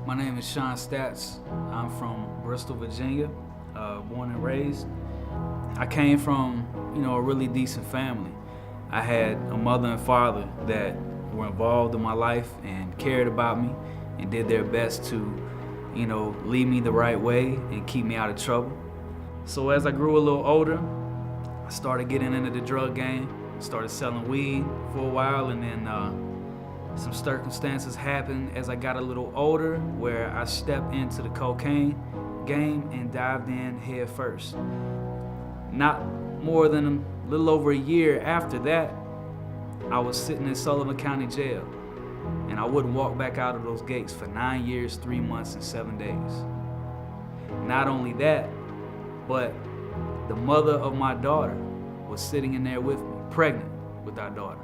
My name is Statz. I'm from Bristol, Virginia, born and raised. I came from, a really decent family. I had a mother and father that were involved in my life and cared about me and did their best to, lead me the right way and keep me out of trouble. So as I grew a little older, I started getting into the drug game, started selling weed for a while, and then some circumstances happened as I got a little older where I stepped into the cocaine game and dived in head first. Not more than a little over a year after that, I was sitting in Sullivan County Jail, and I wouldn't walk back out of those gates for 9 years, 3 months, and 7 days. Not only that, but the mother of my daughter was sitting in there with me, pregnant with our daughter.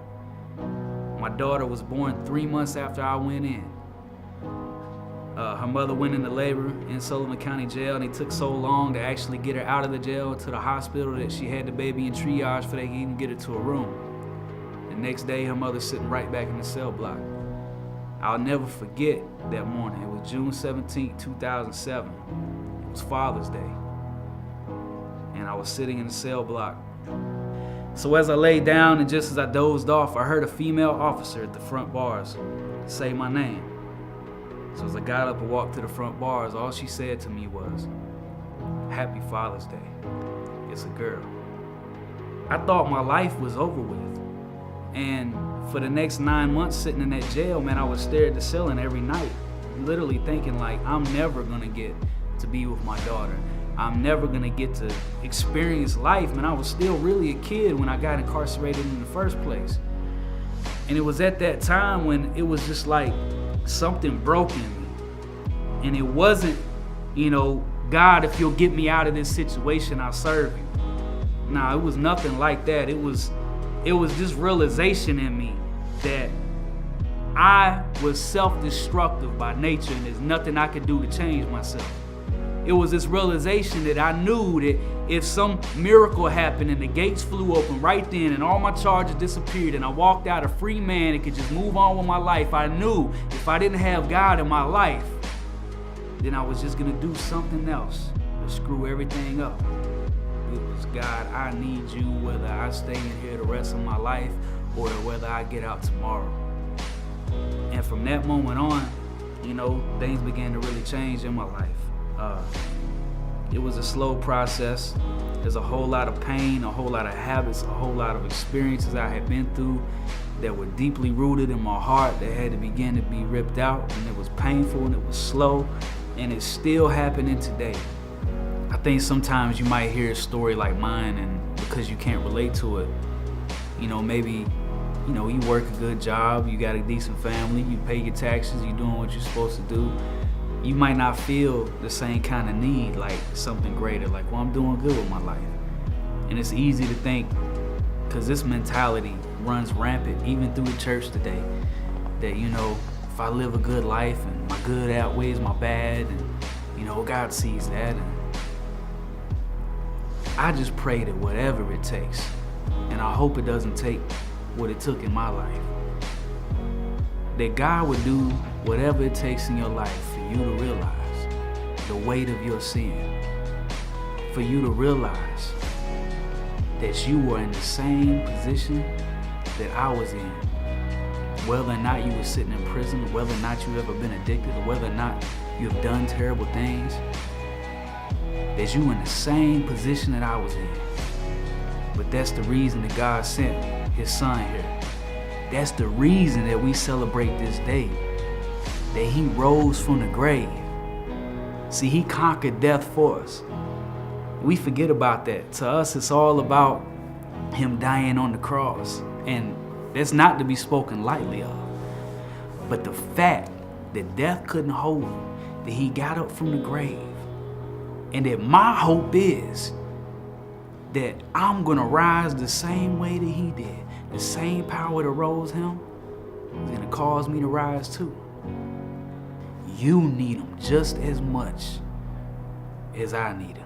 My daughter was born 3 months after I went in. Her mother went into labor in Sullivan County Jail, and it took so long to actually get her out of the jail to the hospital that she had the baby in triage before they could even get her to a room. The next day, her mother's sitting right back in the cell block. I'll never forget that morning. It was June 17, 2007. It was Father's Day. And I was sitting in the cell block. So as I laid down and just as I dozed off, I heard a female officer at the front bars say my name. So as I got up and walked to the front bars, all she said to me was, "Happy Father's Day. It's a girl." I thought my life was over with. And for the next 9 months sitting in that jail, man, I would stare at the ceiling every night, literally thinking like, I'm never gonna get to be with my daughter. I'm never gonna get to experience life, man. I was still really a kid when I got incarcerated in the first place. And it was at that time when it was just like something broke in me. And it wasn't, God, if you'll get me out of this situation, I'll serve you. Nah, it was nothing like that. It was this realization in me that I was self-destructive by nature and there's nothing I could do to change myself. It was this realization that I knew that if some miracle happened and the gates flew open right then and all my charges disappeared and I walked out a free man and could just move on with my life, I knew if I didn't have God in my life, then I was just gonna do something else to screw everything up. It was, God, I need you whether I stay in here the rest of my life or whether I get out tomorrow. And from that moment on, things began to really change in my life. It was a slow process. There's a whole lot of pain, a whole lot of habits, a whole lot of experiences I had been through that were deeply rooted in my heart that had to begin to be ripped out, and it was painful and it was slow, and it's still happening today. I think sometimes you might hear a story like mine, and because you can't relate to it, maybe you work a good job, you got a decent family, you pay your taxes, you're doing what you're supposed to do. You might not feel the same kind of need like something greater, like, well, I'm doing good with my life. And it's easy to think, because this mentality runs rampant even through the church today, that, if I live a good life and my good outweighs my bad, and, God sees that. And I just pray that whatever it takes, and I hope it doesn't take what it took in my life, that God would do whatever it takes in your life for you to realize the weight of your sin, for you to realize that you were in the same position that I was in, whether or not you were sitting in prison, whether or not you've ever been addicted, or whether or not you've done terrible things, that you were in the same position that I was in. But that's the reason that God sent His Son here. That's the reason that we celebrate this day, that He rose from the grave. See, He conquered death for us. We forget about that. To us, it's all about Him dying on the cross. And that's not to be spoken lightly of. But the fact that death couldn't hold Him, that He got up from the grave, and that my hope is that I'm gonna rise the same way that He did. The same power that rose Him is gonna cause me to rise too. You need Him just as much as I need Him.